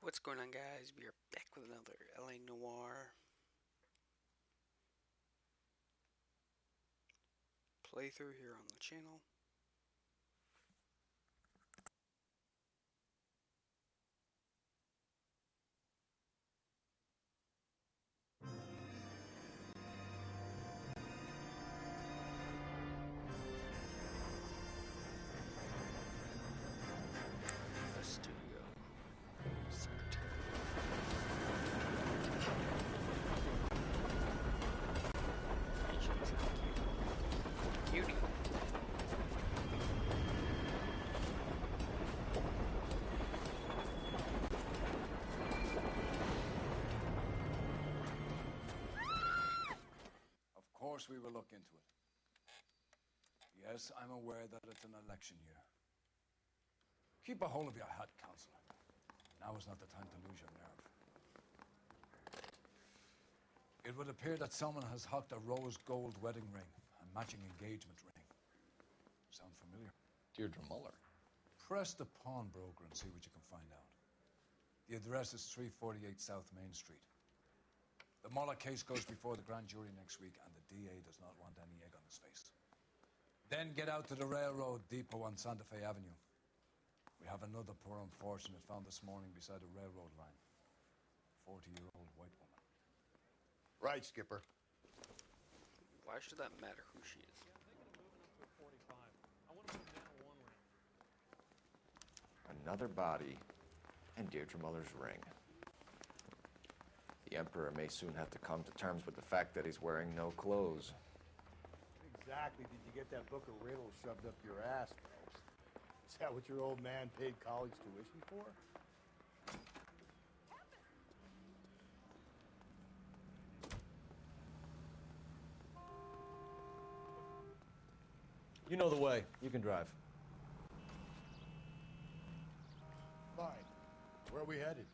What's going on, guys? We are back with another LA Noire playthrough here on the channel. The studio secretary. Cutie. Of course we will look into it. Yes, I'm aware that it's an election year. Keep a hold of your hat, Counselor. Now is not the time to lose your nerve. It would appear that someone has hocked a rose gold wedding ring and matching engagement ring. Sound familiar? Deirdre Muller. Press the pawnbroker and see what you can find out. The address is 348 South Main Street. The Muller case goes before the grand jury next week, and the DA does not want any egg on his face. Then get out to the railroad depot on Santa Fe Avenue. We have another poor unfortunate found this morning beside a railroad line. 40-year-old white woman. Right, Skipper. Why should that matter who she is? Another body and Deirdre Muller's ring. The Emperor may soon have to come to terms with the fact that he's wearing no clothes. Exactly. Did you get that book of riddles shoved up your ass, bro? Is that what your old man paid college tuition for? You know the way. You can drive. Fine. Where are we headed?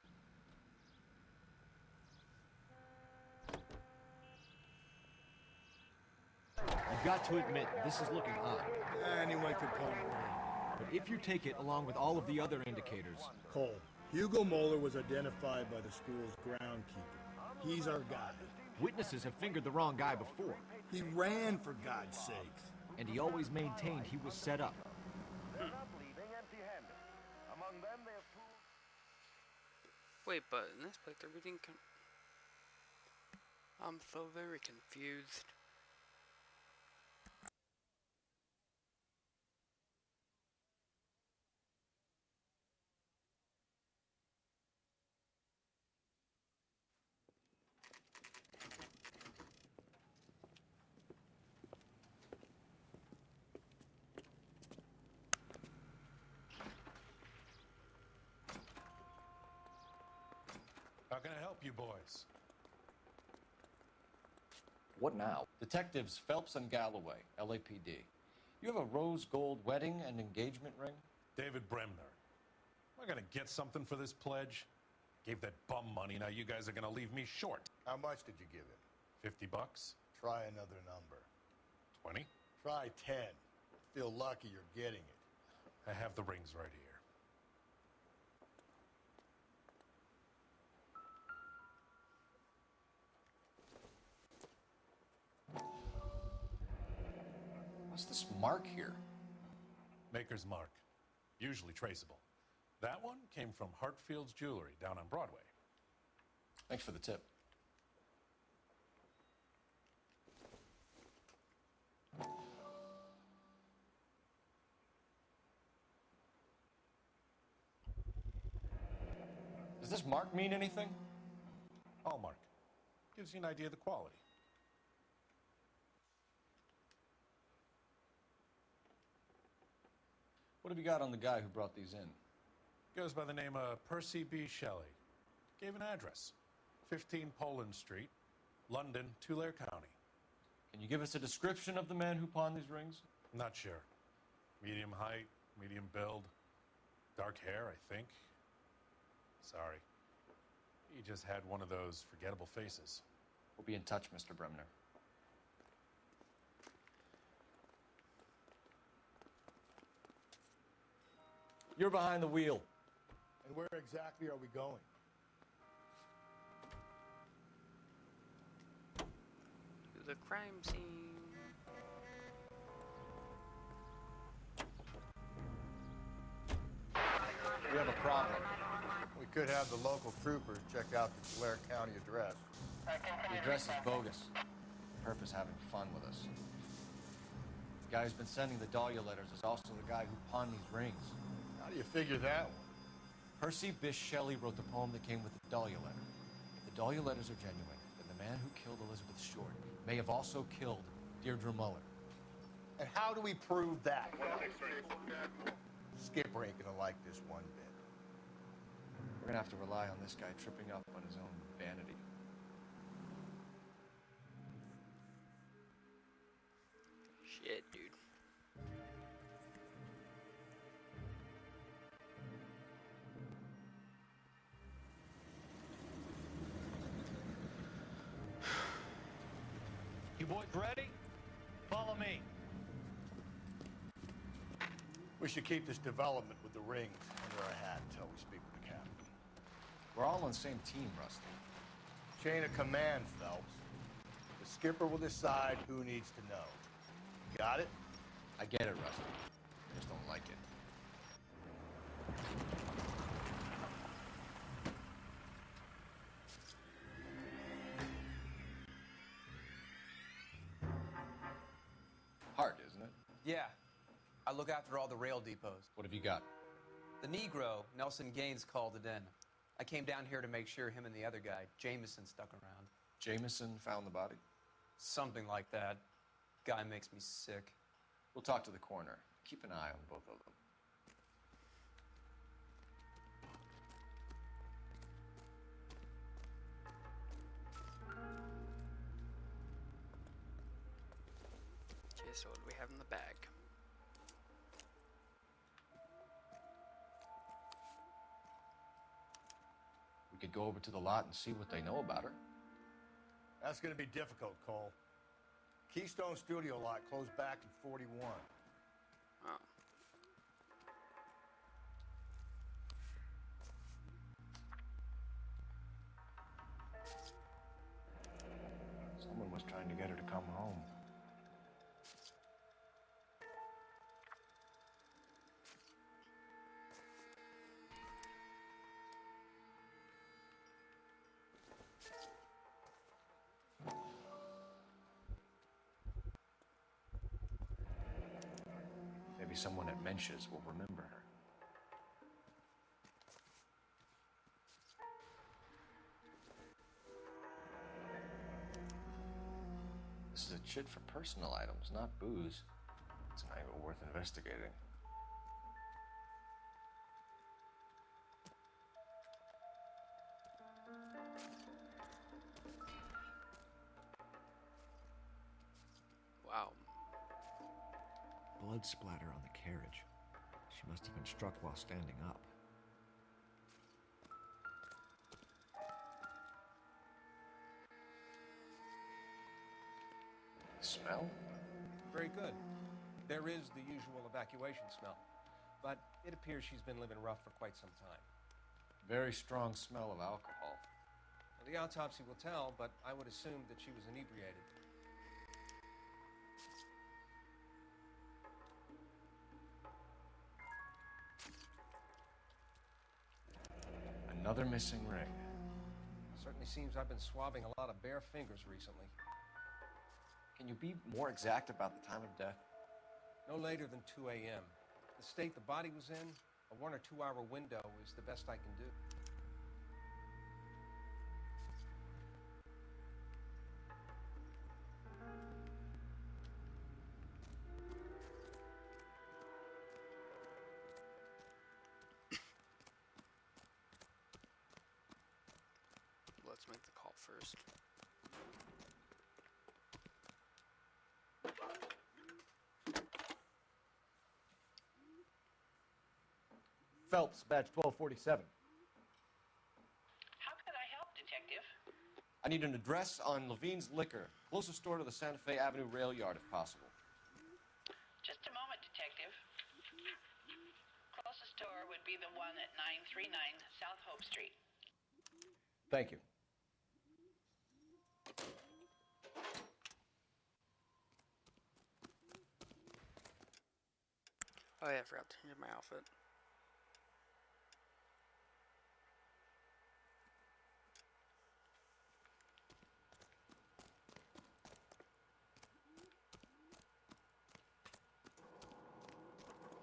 You've got to admit, this is looking odd. Anyone could pull a ring. But if you take it along with all of the other indicators... Cole, Hugo Moeller was identified by the school's groundkeeper. He's our guy. Witnesses have fingered the wrong guy before. He ran, for God's sakes. And he always maintained he was set up. Wait, but in this playthrough we didn't I'm so very confused. How can I help you boys? What now? Detectives Phelps and Galloway, LAPD. You have a rose gold wedding and engagement ring? David Bremner. Am I gonna get something for this pledge? Gave that bum money, now you guys are gonna leave me short. How much did you give him? 50 bucks? Try another number. 20? Try 10. Feel lucky you're getting it. I have the rings right here. What's this mark here? Maker's mark. Usually traceable. That one came from Hartfield's Jewelry down on Broadway. Thanks for the tip. Does this mark mean anything? Hallmark. Gives you an idea of the quality. What have you got on the guy who brought these in? Goes by the name of Percy B. Shelley. Gave an address. 15 Poland Street, London, Tulare County. Can you give us a description of the man who pawned these rings? Not sure. Medium height, medium build, dark hair, I think. Sorry. He just had one of those forgettable faces. We'll be in touch, Mr. Bremner. You're behind the wheel. And where exactly are we going? the crime scene. We have a problem. We could have the local troopers check out the Tulare County address. The address is bogus. Perp is having fun with us. The guy who's been sending the Dahlia letters is also the guy who pawned these rings. How do you figure that one? Percy Bysshe Shelley wrote the poem that came with the Dahlia letter. If the Dahlia letters are genuine, then the man who killed Elizabeth Short may have also killed Deirdre Muller. And how do we prove that? Skipper ain't gonna like this one bit. We're gonna have to rely on this guy tripping up on his own vanity. Shit, dude. You boys ready? Follow me. We should keep this development with the rings under our hat until we speak with the captain. We're all on the same team, Rusty. Chain of command, Phelps. The skipper will decide who needs to know. Got it? I get it, Rusty. I just don't like it. Hard, isn't it? Yeah. I look after all the rail depots. What have you got? The Negro, Nelson Gaines, called it in. I came down here to make sure him and the other guy, Jameson, stuck around. Jameson found the body? Something like that. Guy makes me sick. We'll talk to the coroner. Keep an eye on both of them. Okay, so what do we have in the bag? We could go over to the lot and see what they know about her. That's gonna be difficult, Cole. Keystone Studio lot closed back in 41. Oh. Someone was trying to get her to come home. Maybe someone at Mensch's will remember her. This is a chit for personal items, not booze. It's an angle worth investigating. Wow. Blood splatter on the carriage. She must have been struck while standing up. Smell? Very good. There is the usual evacuation smell, but it appears she's been living rough for quite some time. Very strong smell of alcohol. Well, the autopsy will tell, but I would assume that she was inebriated. Another missing ring. Certainly seems I've been swabbing a lot of bare fingers recently. Can you be more exact about the time of death? No later than 2 a.m. The state the body was in, a 1 or 2 hour window is the best I can do. Let's make the call first. Phelps, badge 1247. How can I help, Detective? I need an address on Levine's Liquor, closest store to the Santa Fe Avenue rail yard, if possible. Just a moment, Detective. Closest store would be the one at 939 South Hope Street. Thank you. Oh yeah, I forgot to change my outfit.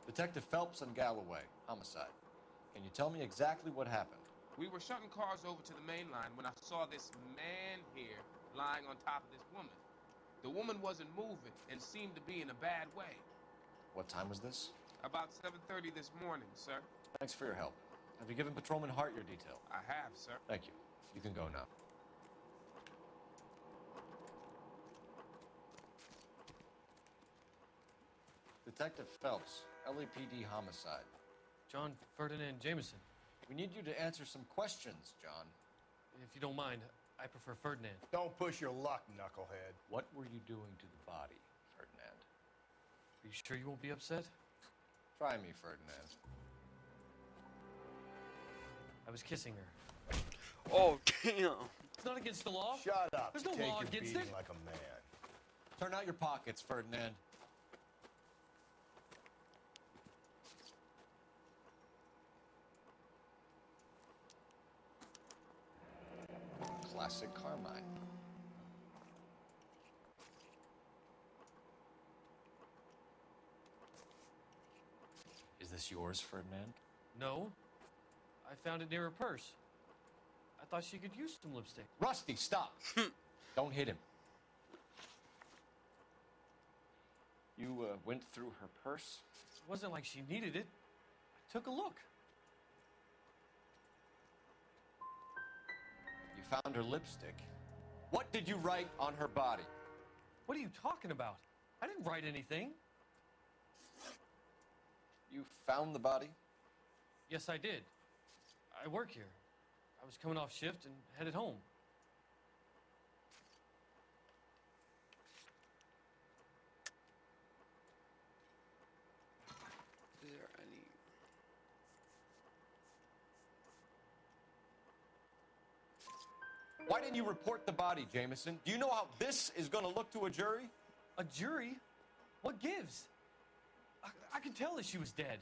Detective Phelps and Galloway, homicide. Can you tell me exactly what happened? We were shutting cars over to the main line when I saw this man here lying on top of this woman. The woman wasn't moving and seemed to be in a bad way. What time was this? About 7:30 this morning, sir. Thanks for your help. Have you given Patrolman Hart your detail? I have, sir. Thank you. You can go now. Detective Phelps, LAPD homicide. John Ferdinand Jameson. We need you to answer some questions, John. If you don't mind, I prefer Ferdinand. Don't push your luck, knucklehead. What were you doing to the body, Ferdinand? Are you sure you won't be upset? Try me, Ferdinand. I was kissing her. Oh damn! It's not against the law. Shut up. There's no Take law your against beating it. like a man. Turn out your pockets, Ferdinand. Classic Carmine. Is this yours, Ferdinand? No. I found it near her purse. I thought she could use some lipstick. Rusty, stop! Don't hit him. You went through her purse? It wasn't like she needed it. I took a look. You found her lipstick. What did you write on her body? What are you talking about? I didn't write anything. You found the body? Yes, I did. I work here. I was coming off shift and headed home. Is there any? Why didn't you report the body, Jameson? Do you know how this is going to look to a jury? A jury? What gives? I could tell that she was dead.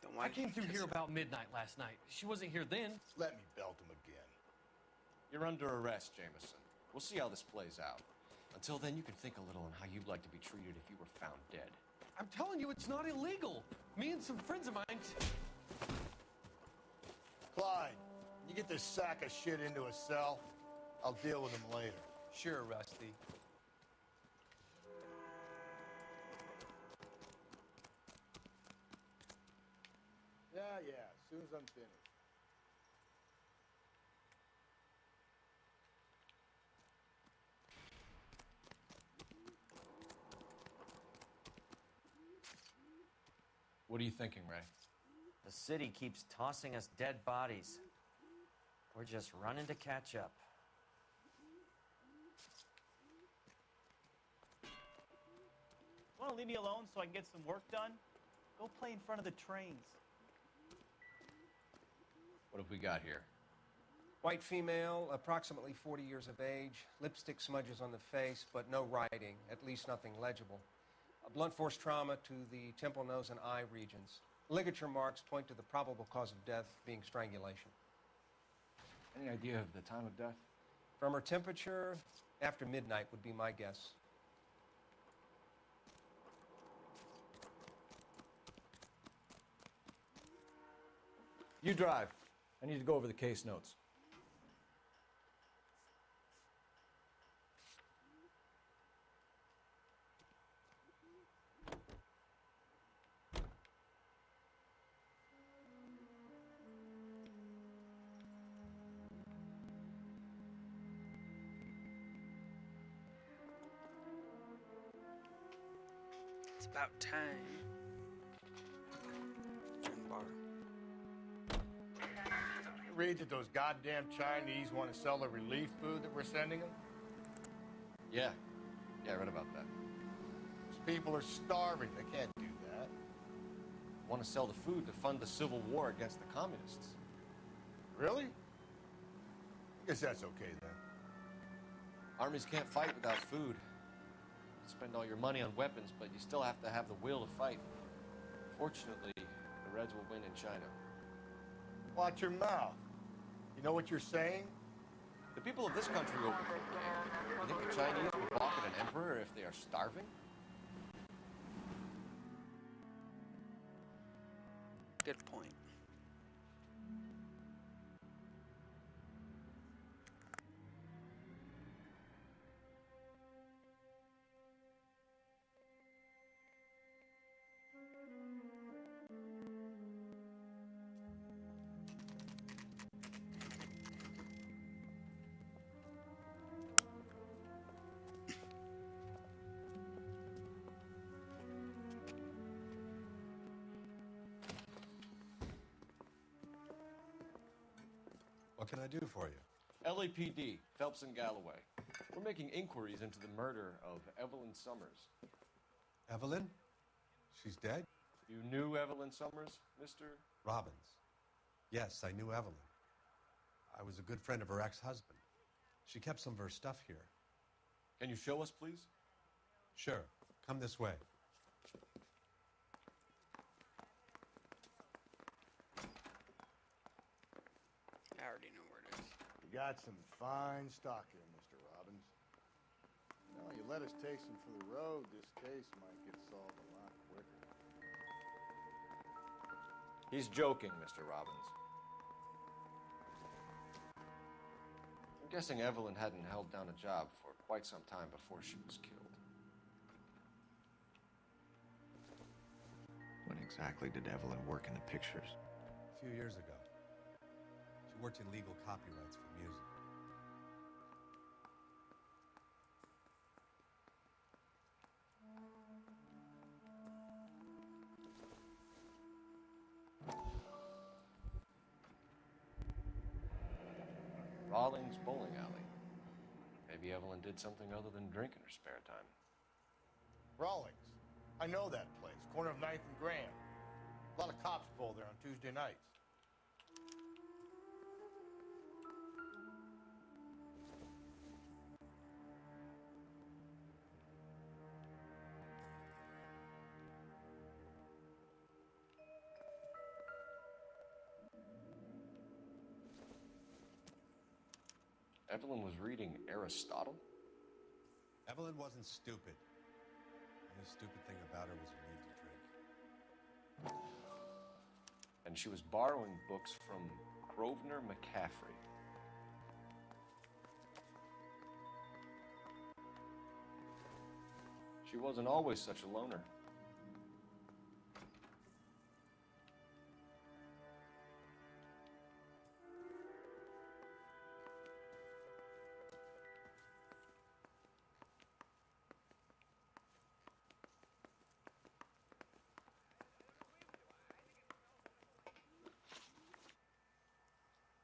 Then why I did you came through kiss here her? about midnight last night. She wasn't here then. Let me belt him again. You're under arrest, Jameson. We'll see how this plays out. Until then, you can think a little on how you'd like to be treated if you were found dead. I'm telling you, it's not illegal. Me and some friends of mine. Clyde, you get this sack of shit into a cell. I'll deal with him later. Sure, Rusty. Yeah, as soon as I'm finished. What are you thinking, Ray? The city keeps tossing us dead bodies. We're just running to catch up. Want to leave me alone so I can get some work done? Go play in front of the trains. What have we got here? White female, approximately 40 years of age, lipstick smudges on the face, but no writing, at least nothing legible. A blunt force trauma to the temple, nose, and eye regions. Ligature marks point to the probable cause of death being strangulation. Any idea of the time of death? From her temperature, after midnight would be my guess. You drive. I need to go over the case notes. It's about time. Gin bar. Read that those goddamn Chinese want to sell the relief food that we're sending them? Yeah. Yeah, I read about that. Those people are starving. They can't do that. Want to sell the food to fund the civil war against the communists. Really? Guess that's okay then. Armies can't fight without food. Spend all your money on weapons, but you still have to have the will to fight. Fortunately, the Reds will win in China. Watch your mouth. You know what you're saying? The people of this country open for the game. You think the Chinese will balk at an emperor if they are starving? Good point. What can I do for you? LAPD, Phelps and Galloway. We're making inquiries into the murder of Evelyn Summers. Evelyn? She's dead? You knew Evelyn Summers, Mr. Robbins. Yes, I knew Evelyn. I was a good friend of her ex-husband. She kept some of her stuff here. Can you show us, please? Sure. Come this way. I already know where it is. You got some fine stock here, Mr. Robbins. Well, you let us take some for the road, this case might get solved a lot quicker. He's joking, Mr. Robbins. I'm guessing Evelyn hadn't held down a job for quite some time before she was killed. When exactly did Evelyn work in the pictures? A few years ago. She worked in legal copyrights for music. Rawlings Bowling Alley. Maybe Evelyn did something other than drink in her spare time. Rawlings. I know that place, corner of 9th and Graham. A lot of cops bowl there on Tuesday nights. Evelyn was reading Aristotle? Evelyn wasn't stupid. The only stupid thing about her was her need to drink. And she was borrowing books from Grosvenor McCaffrey. She wasn't always such a loner.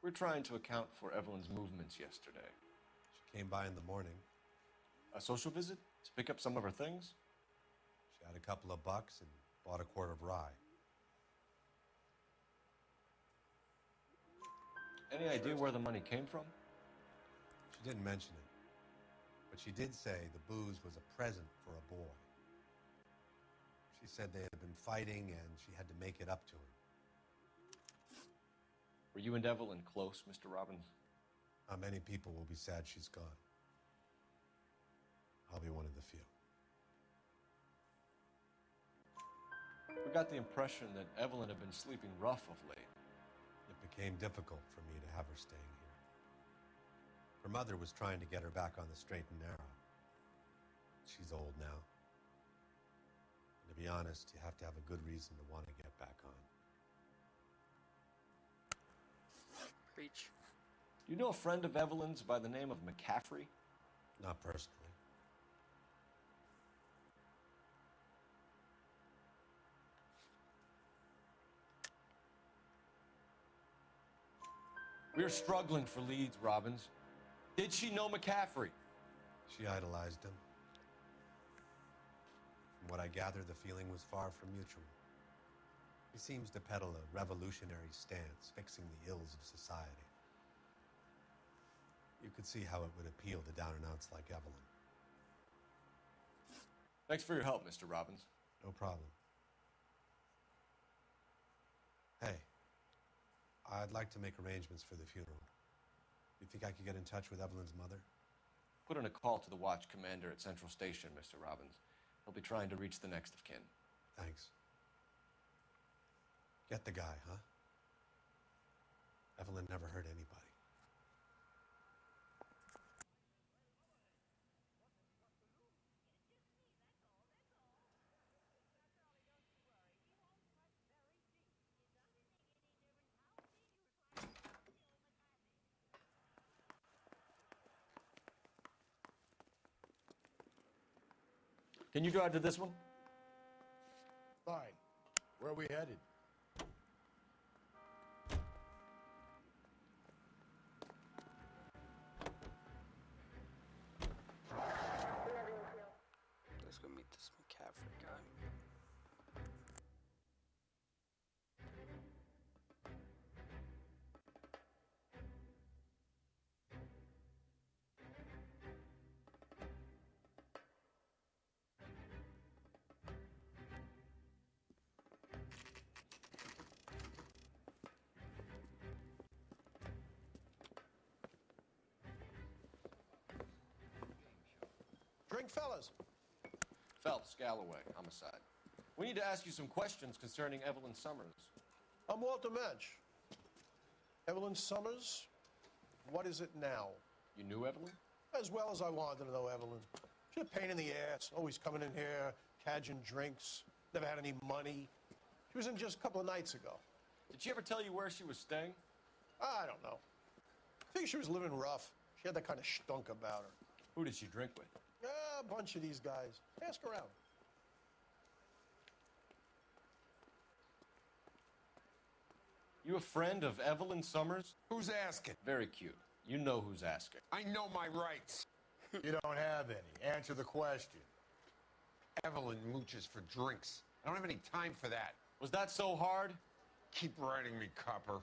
We're trying to account for Evelyn's movements yesterday. She came by in the morning. A social visit? To pick up some of her things? She had a couple of bucks and bought a quart of rye. Any idea where the money came from? She didn't mention it. But she did say the booze was a present for a boy. She said they had been fighting and she had to make it up to him. Were you and Evelyn close, Mr. Robbins? Not many people will be sad she's gone. I'll be one of the few. We got the impression that Evelyn had been sleeping rough of late. It became difficult for me to have her staying here. Her mother was trying to get her back on the straight and narrow. She's old now. And to be honest, you have to have a good reason to want to get back on. Preach. You know a friend of Evelyn's by the name of McCaffrey? Not personally. We're struggling for leads, Robbins. Did she know McCaffrey? She idolized him. From what I gather, the feeling was far from mutual. He seems to peddle a revolutionary stance, fixing the ills of society. You could see how it would appeal to down-and-outs like Evelyn. Thanks for your help, Mr. Robbins. No problem. I'd like to make arrangements for the funeral. You think I could get in touch with Evelyn's mother? Put in a call to the watch commander at Central Station, Mr. Robbins. He'll be trying to reach the next of kin. Thanks. Get the guy, huh? Evelyn never hurt anybody. Can you drive to this one? Fine. Where are we headed? Let's go meet this McCaffrey guy. Drink, fellas. Phelps, Galloway, homicide. We need to ask you some questions concerning Evelyn Summers. I'm Walter Mensch. Evelyn Summers, what is it now? You knew Evelyn? As well as I wanted to know Evelyn. She's a pain in the ass, always coming in here, cadging drinks, never had any money. She was in just a couple of nights ago. Did she ever tell you where she was staying? I don't know. I think she was living rough. She had that kind of stunk about her. Who did she drink with? A bunch of these guys. Ask around. You a friend of Evelyn Summers? Who's asking? Very cute. You know who's asking. I know my rights. You don't have any. Answer the question. Evelyn mooches for drinks. I don't have any time for that. Was that so hard? Keep writing me, copper.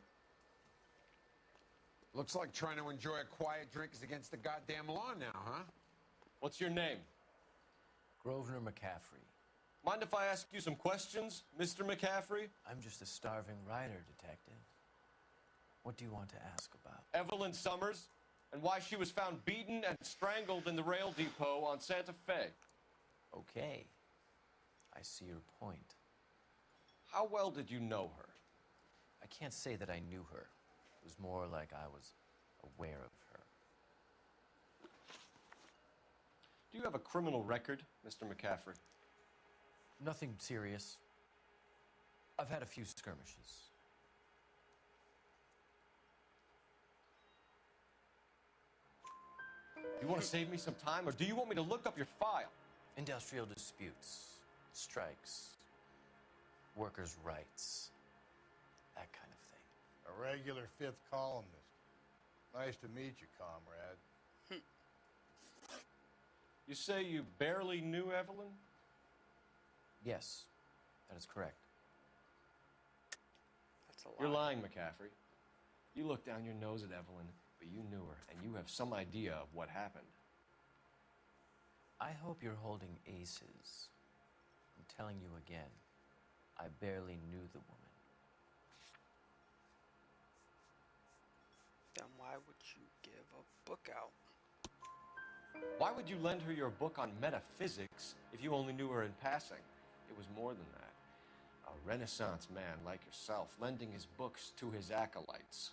Looks like trying to enjoy a quiet drink is against the goddamn law now, huh? What's your name? Grosvenor McCaffrey. Mind if I ask you some questions, Mr. McCaffrey? I'm just a starving writer, detective. What do you want to ask about? Evelyn Summers, and why she was found beaten and strangled in the rail depot on Santa Fe. Okay. I see your point. How well did you know her? I can't say that I knew her. It was more like I was aware of her. Do you have a criminal record, Mr. McCaffrey? Nothing serious. I've had a few skirmishes. You want to save me some time, or do you want me to look up your file? Industrial disputes, strikes, workers' rights, that kind of thing. A regular fifth columnist. Nice to meet you, comrade. You say you barely knew Evelyn? Yes, that is correct. That's a lie. You're lying, McCaffrey. You looked down your nose at Evelyn, but you knew her, and you have some idea of what happened. I hope you're holding aces. I'm telling you again, I barely knew the woman. Then why would you give a book out? Why would you lend her your book on metaphysics if you only knew her in passing? It was more than that. A Renaissance man like yourself lending his books to his acolytes.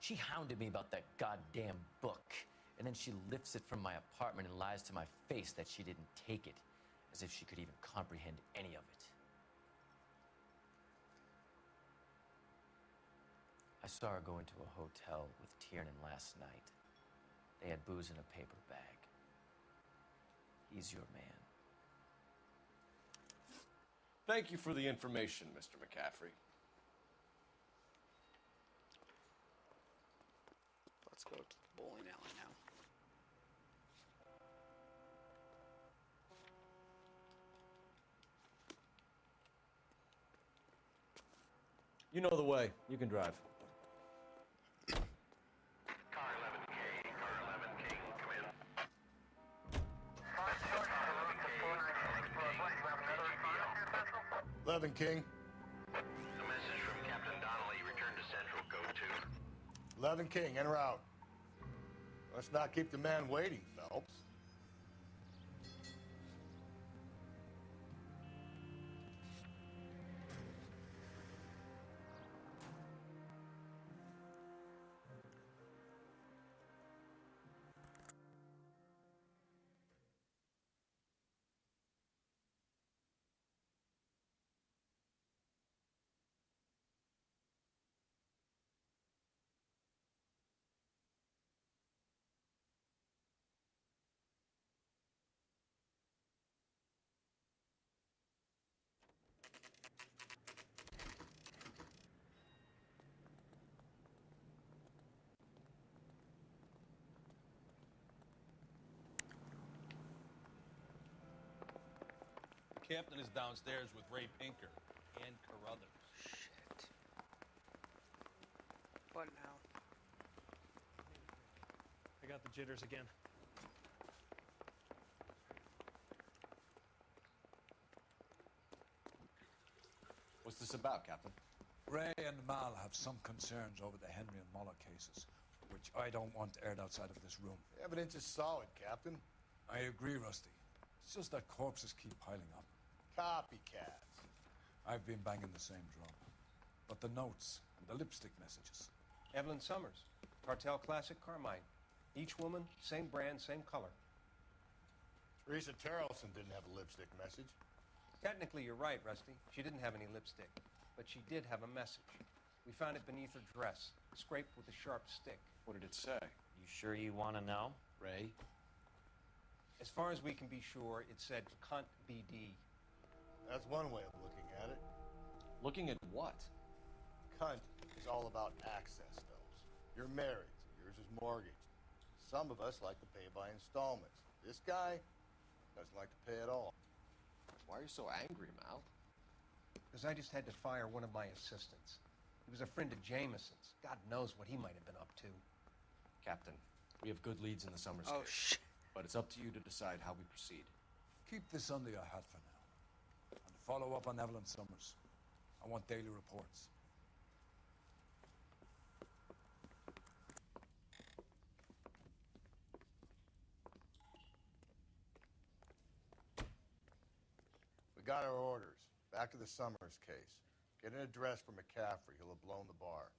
She hounded me about that goddamn book, and then she lifts it from my apartment and lies to my face that she didn't take it, as if she could even comprehend any of it. I saw her go into a hotel with Tiernan last night. They had booze in a paper bag. He's your man. Thank you for the information, Mr. McCaffrey. Let's go to the bowling alley now. You know the way. You can drive. Car 11K, car 11K, come in. 11 King. A message from Captain Donnelly. Return to sender. 11 King, en route. Let's not keep the man waiting, Phelps. The captain is downstairs with Ray Pinker and Carruthers. Shit. What now? I got the jitters again. What's this about, Captain? Ray and Mal have some concerns over the Henry and Muller cases, which I don't want aired outside of this room. The evidence is solid, Captain. I agree, Rusty. It's just that corpses keep piling up. Copycats. I've been banging the same drum. But the notes and the lipstick messages. Evelyn Summers, Cartel Classic Carmine. Each woman, same brand, same color. Teresa Terrelson didn't have a lipstick message. Technically, you're right, Rusty. She didn't have any lipstick, but she did have a message. We found it beneath her dress, scraped with a sharp stick. What did it say? You sure you want to know? Ray? As far as we can be sure, it said cunt BD. That's one way of looking at it. Looking at what? Cunt is all about access, Phelps. You're married, so yours is mortgaged. Some of us like to pay by installments. This guy doesn't like to pay at all. Why are you so angry, Mal? Because I just had to fire one of my assistants. He was a friend of Jameson's. God knows what he might have been up to. Captain, we have good leads in the Summers Oh, case. shit. But it's up to you to decide how we proceed. Keep this under your hat for now. And follow up on Evelyn Summers. I want daily reports. We got our orders. Back to the Summers case. Get an address for McCaffrey. He'll have blown the bar.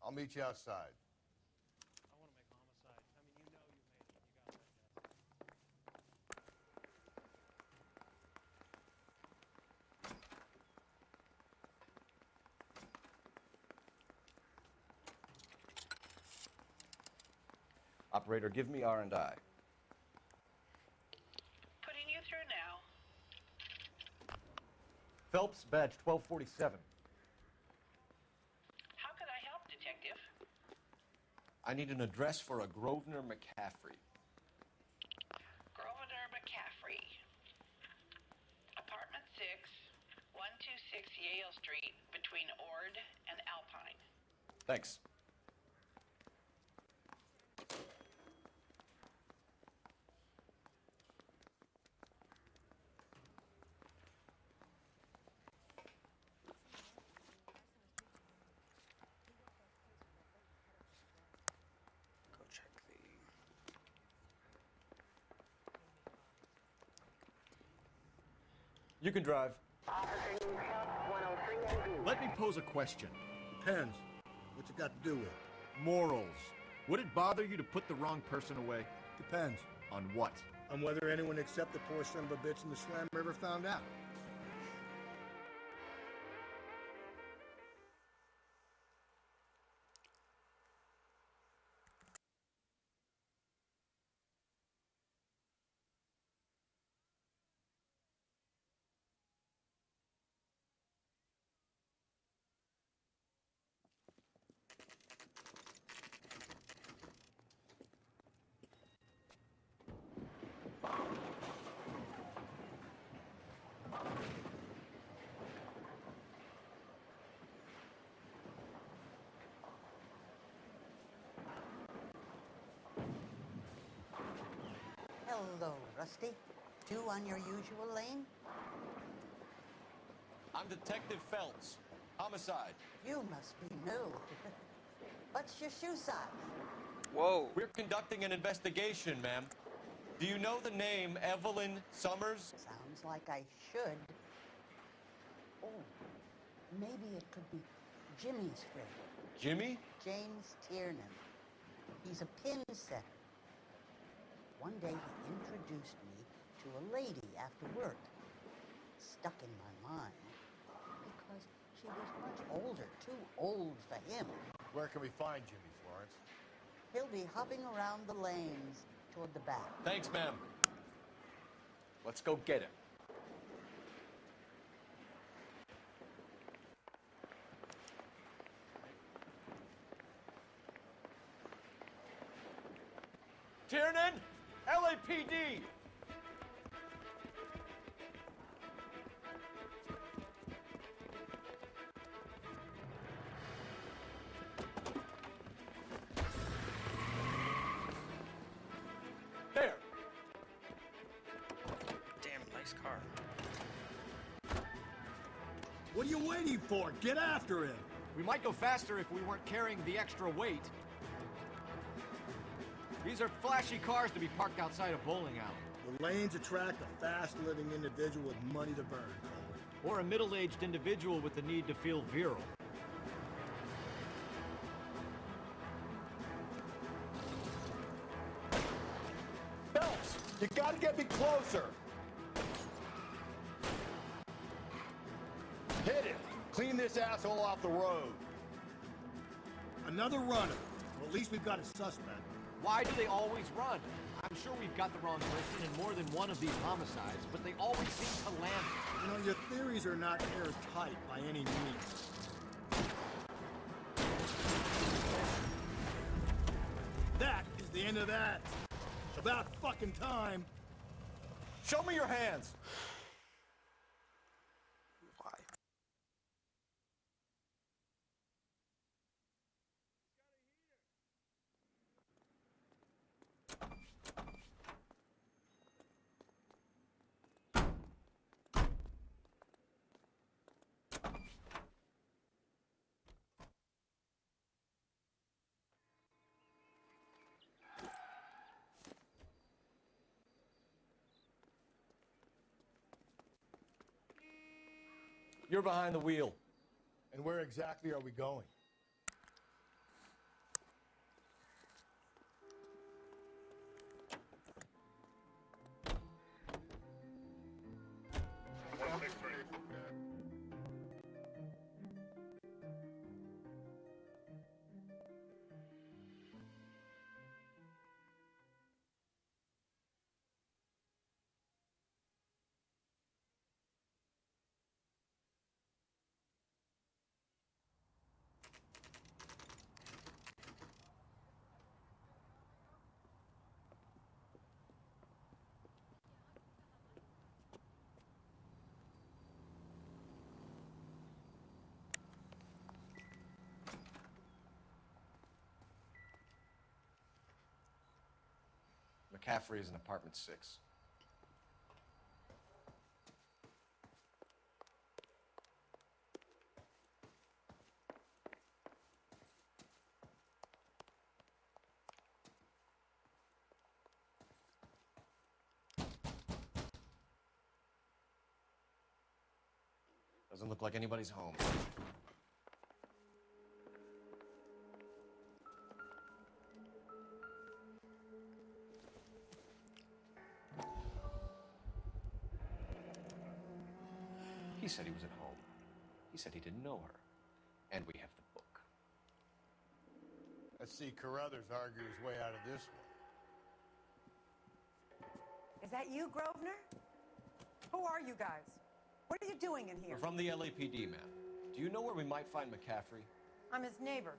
I'll meet you outside. I want to make homicide. I mean, you know you made it. You got that. Operator, give me R&I. Putting you through now. Phelps, badge 1247. How can I help, Detective? I need an address for a Grosvenor McCaffrey. Grosvenor McCaffrey. Apartment 6, 126 Yale Street, between Ord and Alpine. Thanks. Go check the... You can drive. Let me pose a question. Depends. What's it got to do with it? Morals. Would it bother you to put the wrong person away? Depends. On what? On whether anyone except the poor son of a bitch in the Slam River found out. Hello, Rusty. Two on your usual lane? I'm Detective Phelps. Homicide. You must be new. What's your shoe size? Whoa. We're conducting an investigation, ma'am. Do you know the name Evelyn Summers? Sounds like I should. Oh, maybe it could be Jimmy's friend. Jimmy? James Tiernan. He's a pin setter. One day he introduced me to a lady after work. It stuck in my mind because she was much older, too old for him. Where can we find Jimmy, Florence? He'll be hopping around the lanes toward the back. Thanks, ma'am. Let's go get him. Tiernan, LAPD. There. Damn, nice car. What are you waiting for? Get after him! We might go faster if we weren't carrying the extra weight. These are flashy cars to be parked outside a bowling alley. The lanes attract a fast-living individual with money to burn, Cole. Or a middle-aged individual with the need to feel virile. Phelps, you gotta get me closer. Hit it. Clean this asshole off the road. Another runner. Well, at least we've got a suspect. Why do they always run? I'm sure we've got the wrong person in more than one of these homicides, but they always seem to land it. You know, your theories are not airtight by any means. That is the end of that. It's about fucking time. Show me your hands. Why? You're behind the wheel. And where exactly are we going? McCaffrey is in apartment 6. Doesn't look like anybody's home. He said he was at home. He said he didn't know her. And we have the book. Let's see Carruthers argue his way out of this one. Is that you, Grosvenor? Who are you guys? What are you doing in here? We're from the LAPD, ma'am. Do you know where we might find McCaffrey? I'm his neighbor.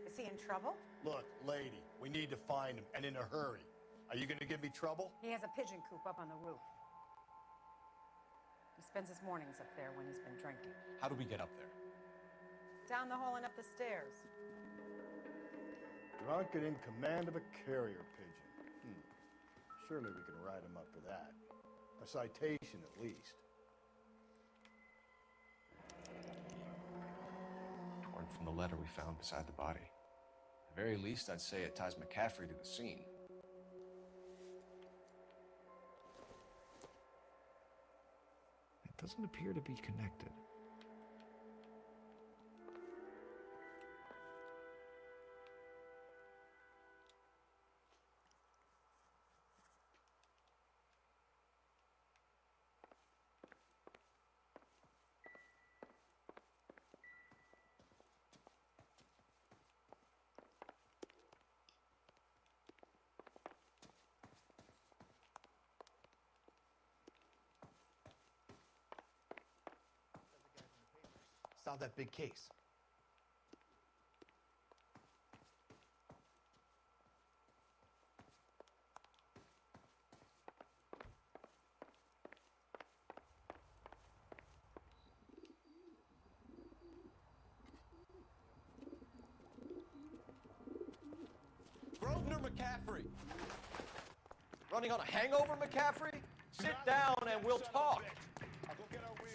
Is he in trouble? Look, lady, we need to find him, and in a hurry. Are you gonna give me trouble? He has a pigeon coop up on the roof. He spends his mornings up there when he's been drinking. How do we get up there? Down the hall and up the stairs. Drunk and in command of a carrier pigeon. Surely we can write him up for that. A citation, at least. Torn from the letter we found beside the body. very least, I'd say it ties McCaffrey to the scene. It doesn't appear to be connected. Solve that big case. Grosvenor McCaffrey! Running on a hangover, McCaffrey? Sit down and we'll talk. I'll go get our wheels.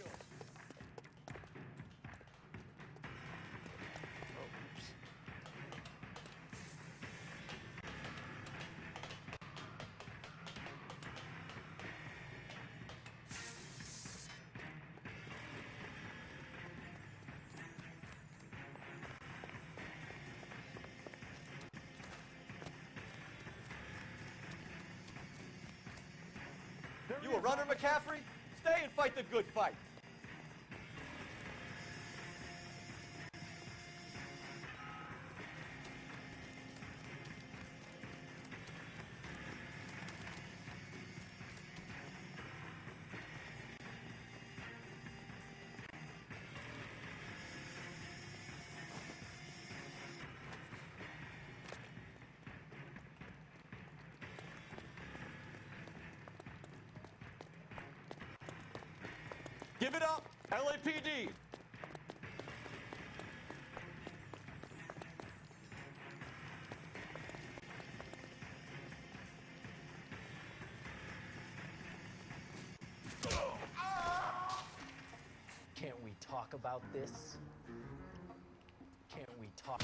You a runner, McCaffrey? Stay and fight the good fight. Give it up, LAPD! Can't we talk about this? Can't we talk?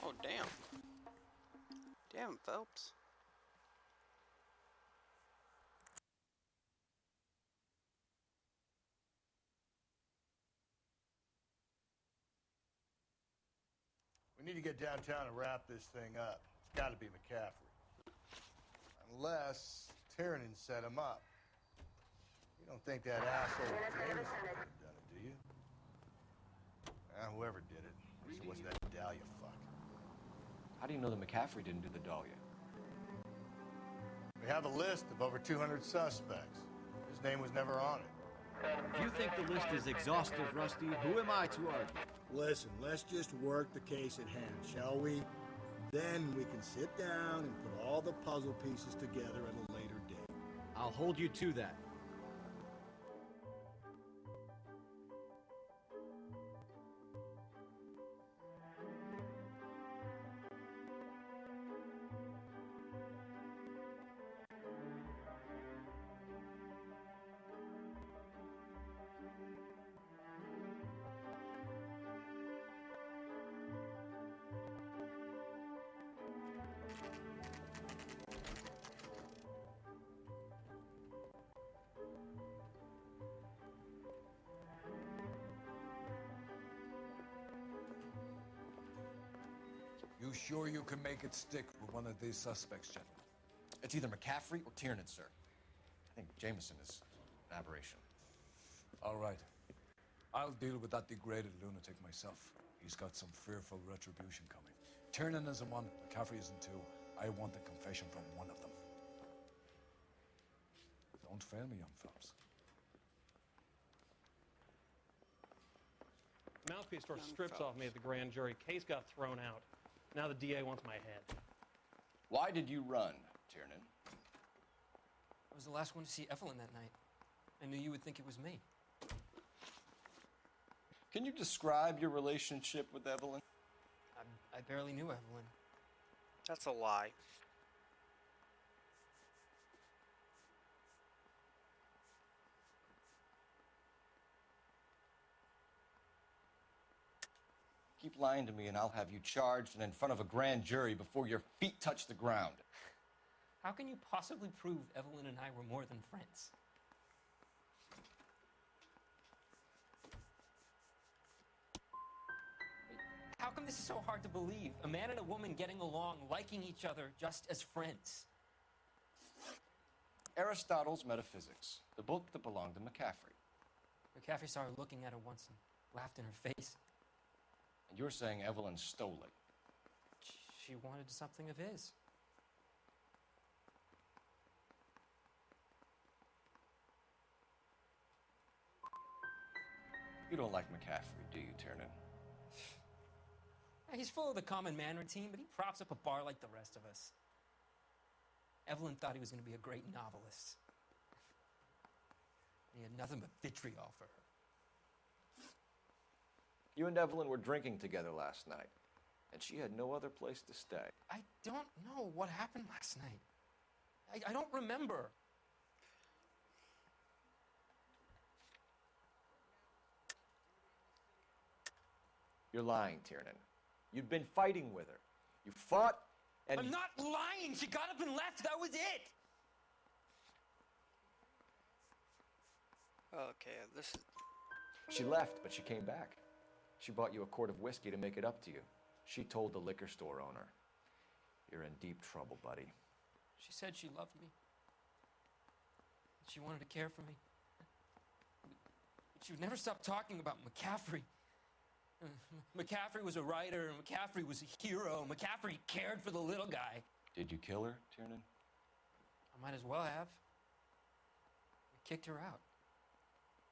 Oh, damn. Damn, Phelps. We need to get downtown and wrap this thing up. It's got to be McCaffrey. Unless Tiernan set him up. You don't think that asshole Jameson would have done it, do you? Whoever did it. At least it wasn't that Dahlia fuck. How do you know that McCaffrey didn't do the Dahlia? We have a list of over 200 suspects. His name was never on it. If you think the list is exhaustive, Rusty, who am I to argue? Listen, let's just work the case at hand, shall we? Then we can sit down and put all the puzzle pieces together at a later date. I'll hold you to that. You sure you can make it stick with one of these suspects, gentlemen? It's either McCaffrey or Tiernan, sir. I think Jameson is an aberration. All right. I'll deal with that degraded lunatic myself. He's got some fearful retribution coming. Tiernan isn't one, McCaffrey isn't two. I want a confession from one of them. Don't fail me, young Phelps. Mouthpiece tore strips off me at the grand jury. Case got thrown out. Now the DA wants my head. Why did you run, Tiernan? I was the last one to see Evelyn that night. I knew you would think it was me. Can you describe your relationship with Evelyn? I barely knew Evelyn. That's a lie. Keep lying to me and I'll have you charged and in front of a grand jury before your feet touch the ground. How can you possibly prove Evelyn and I were more than friends? How come this is so hard to believe? A man and a woman getting along, liking each other just as friends. Aristotle's Metaphysics, the book that belonged to McCaffrey. McCaffrey saw her looking at her once and laughed in her face. And you're saying Evelyn stole it. She wanted something of his. You don't like McCaffrey, do you, Tiernan? He's full of the common man routine, but he props up a bar like the rest of us. Evelyn thought he was going to be a great novelist. He had nothing but vitriol for her. You and Evelyn were drinking together last night, and she had no other place to stay. I don't know what happened last night. I don't remember. You're lying, Tiernan. You'd been fighting with her. You fought, and I'm not lying! She got up and left! That was it! Okay, this is... She left, but she came back. She bought you a quart of whiskey to make it up to you. She told the liquor store owner. You're in deep trouble, buddy. She said she loved me. She wanted to care for me. She would never stop talking about McCaffrey. McCaffrey was a writer, and McCaffrey was a hero. McCaffrey cared for the little guy. Did you kill her, Tiernan? I might as well have. I kicked her out.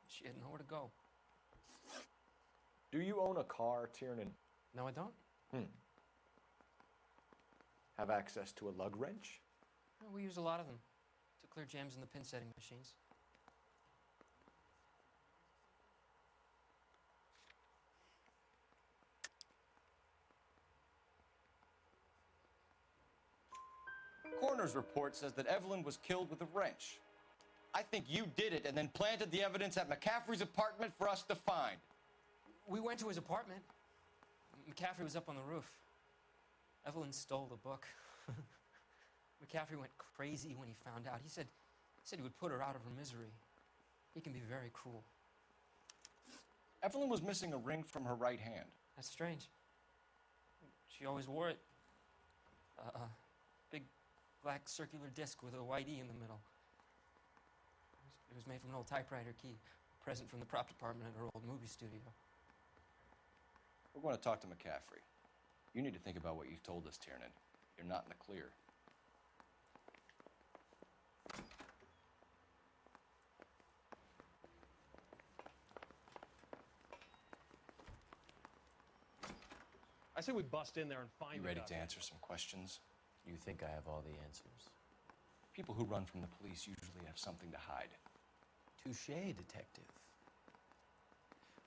She had nowhere to go. Do you own a car, Tiernan? No, I don't. Have access to a lug wrench? Well, we use a lot of them to clear jams in the pin setting machines. Coroner's report says that Evelyn was killed with a wrench. I think you did it and then planted the evidence at McCaffrey's apartment for us to find. We went to his apartment. McCaffrey was up on the roof. Evelyn stole the book. McCaffrey went crazy when he found out. He said he would put her out of her misery. He can be very cruel. Evelyn was missing a ring from her right hand. That's strange. She always wore it. Big black circular disc with a white E in the middle. It was made from an old typewriter key, a present from the prop department at her old movie studio. We're going to talk to McCaffrey. You need to think about what you've told us, Tiernan. You're not in the clear. I say we bust in there and find You ready it to answer some questions? You think I have all the answers? People who run from the police usually have something to hide. Touché, detective.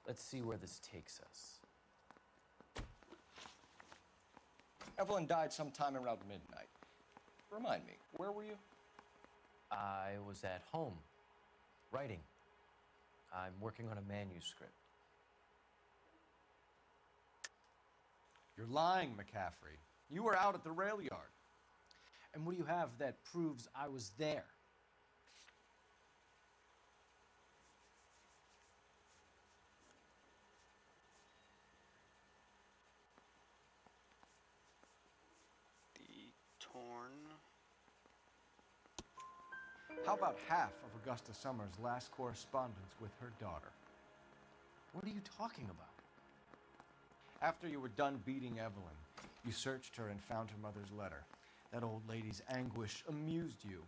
Let's see where this takes us. Evelyn died sometime around midnight. Remind me, where were you? I was at home, writing. I'm working on a manuscript. You're lying, McCaffrey. You were out at the rail yard. And what do you have that proves I was there? The torn... How about half of Augusta Summers' last correspondence with her daughter? What are you talking about? After you were done beating Evelyn, you searched her and found her mother's letter. That old lady's anguish amused you.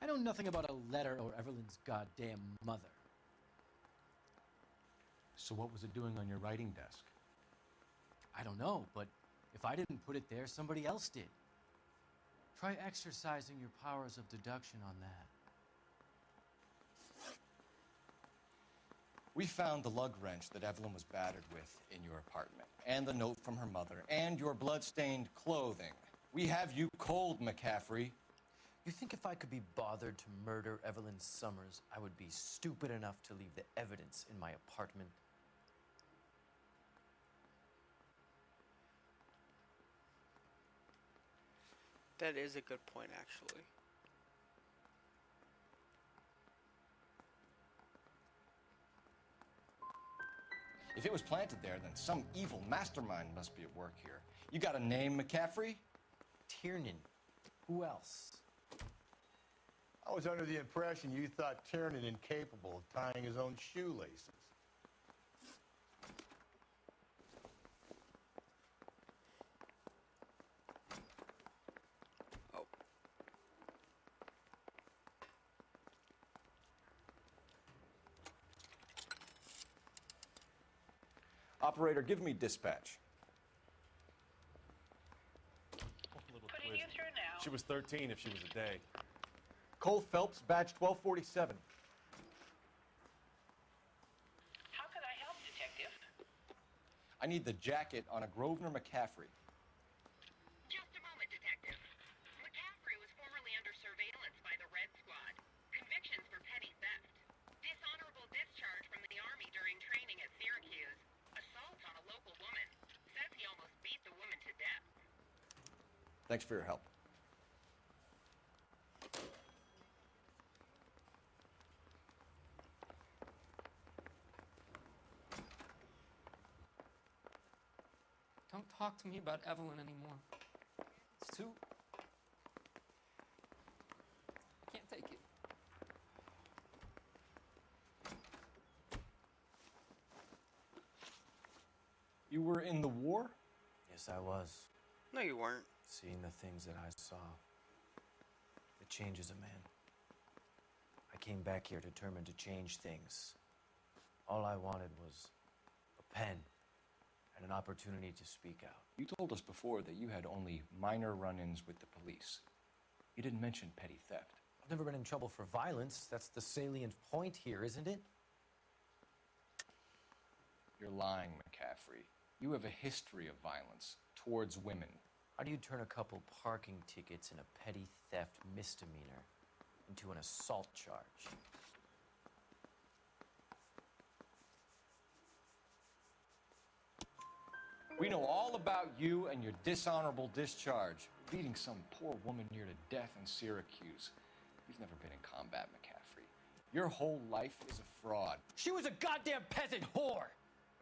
I know nothing about a letter or Evelyn's goddamn mother. So what was it doing on your writing desk? I don't know, but if I didn't put it there, somebody else did. Try exercising your powers of deduction on that. We found the lug wrench that Evelyn was battered with in your apartment, and the note from her mother, and your blood-stained clothing. We have you cold, McCaffrey. You think if I could be bothered to murder Evelyn Summers, I would be stupid enough to leave the evidence in my apartment? That is a good point, actually. If it was planted there, then some evil mastermind must be at work here. You got a name, McCaffrey? Tiernan. Who else? I was under the impression you thought Tiernan incapable of tying his own shoelaces. Oh. Operator, give me dispatch. Putting you through now. She was 13 if she was a day. Cole Phelps, badge 1247. How could I help, Detective? I need the jacket on a Grosvenor McCaffrey. Just a moment, Detective. McCaffrey was formerly under surveillance by the Red Squad. Convictions for petty theft. Dishonorable discharge from the Army during training at Syracuse. Assault on a local woman. Says he almost beat the woman to death. Thanks for your help. Don't talk to me about Evelyn anymore. It's too... I can't take it. You were in the war? Yes, I was. No, you weren't. Seeing the things that I saw. It changes a man. I came back here determined to change things. All I wanted was a pen and an opportunity to speak out. You told us before that you had only minor run-ins with the police. You didn't mention petty theft. I've never been in trouble for violence. That's the salient point here, isn't it? You're lying, McCaffrey. You have a history of violence towards women. How do you turn a couple parking tickets and a petty theft misdemeanor into an assault charge? We know all about you and your dishonorable discharge, beating some poor woman near to death in Syracuse. You've never been in combat, McCaffrey. Your whole life is a fraud. She was a goddamn peasant whore!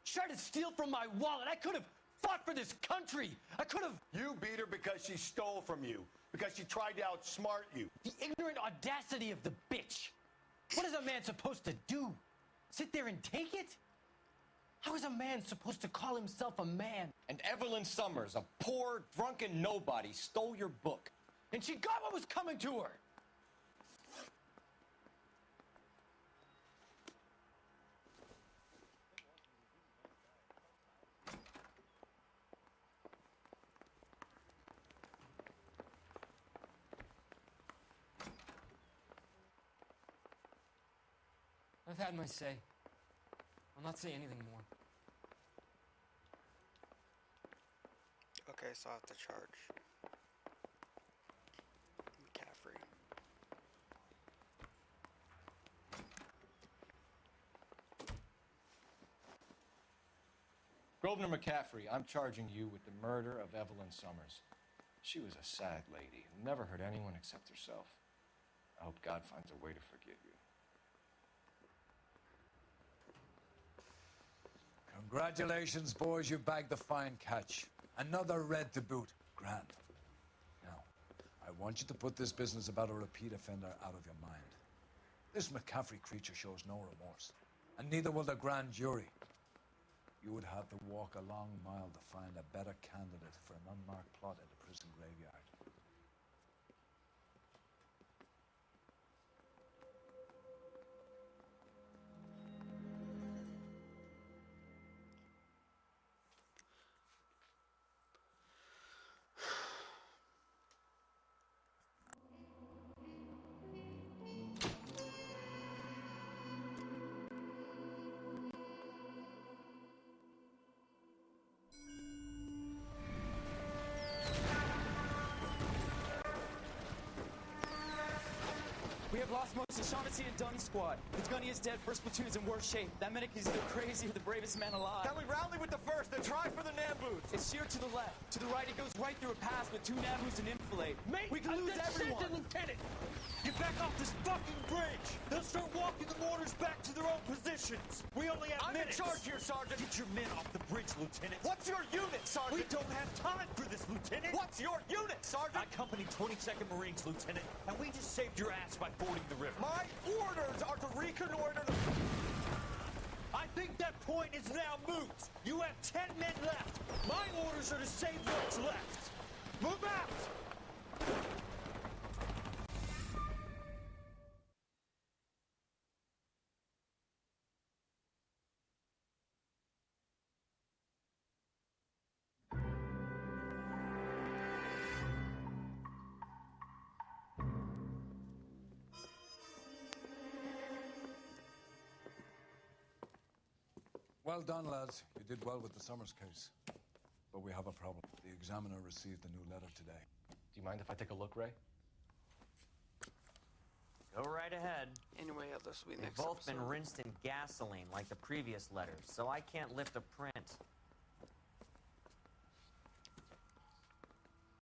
She tried to steal from my wallet. I could have fought for this country. I could have... You beat her because she stole from you, because she tried to outsmart you. The ignorant audacity of the bitch. What is a man supposed to do? Sit there and take it? How is a man supposed to call himself a man? And Evelyn Summers, a poor, drunken nobody, stole your book. And she got what was coming to her. I've had my say. I'll not say anything more. Okay, so I have to charge McCaffrey. Grosvenor McCaffrey, I'm charging you with the murder of Evelyn Summers. She was a sad lady who never hurt anyone except herself. I hope God finds a way to forgive you. Congratulations, boys, you bagged the fine catch. Another red to boot. Grand. Now, I want you to put this business about a repeat offender out of your mind. This McCaffrey creature shows no remorse, and neither will the grand jury. You would have to walk a long mile to find a better candidate for an unmarked plot at the prison graveyard. We have lost most of Shaughnessy and Dunn's squad. The gunny is dead, first platoon is in worse shape. That medic is either crazy or the bravest man alive. Then we rally with the first and try for the Namboos. It's sheer to the left. To the right, it goes right through a pass with 2 Namboos and Infilade. Mate, we can lose everyone. Lieutenant, get back off this fucking bridge. They'll start walking the mortars back to their own positions. We only have minutes. I'm in charge here, Sergeant. Get your men off the bridge, Lieutenant. What's your unit, Sergeant? We don't have time for this, Lieutenant. What's your unit, Sergeant? I company 22nd Marines, Lieutenant, and we just saved your ass by fording the river. My orders are to reconnoiter the... I think that point is now moot. You have 10 men left. My orders are to save what's left. Move out! Well done, lads. You did well with the Summers case. But we have a problem. The examiner received a new letter today. Do you mind if I take a look, Ray? Go right ahead. Anyway, this will be They've next both episode. been rinsed in gasoline like the previous letters, so I can't lift a print.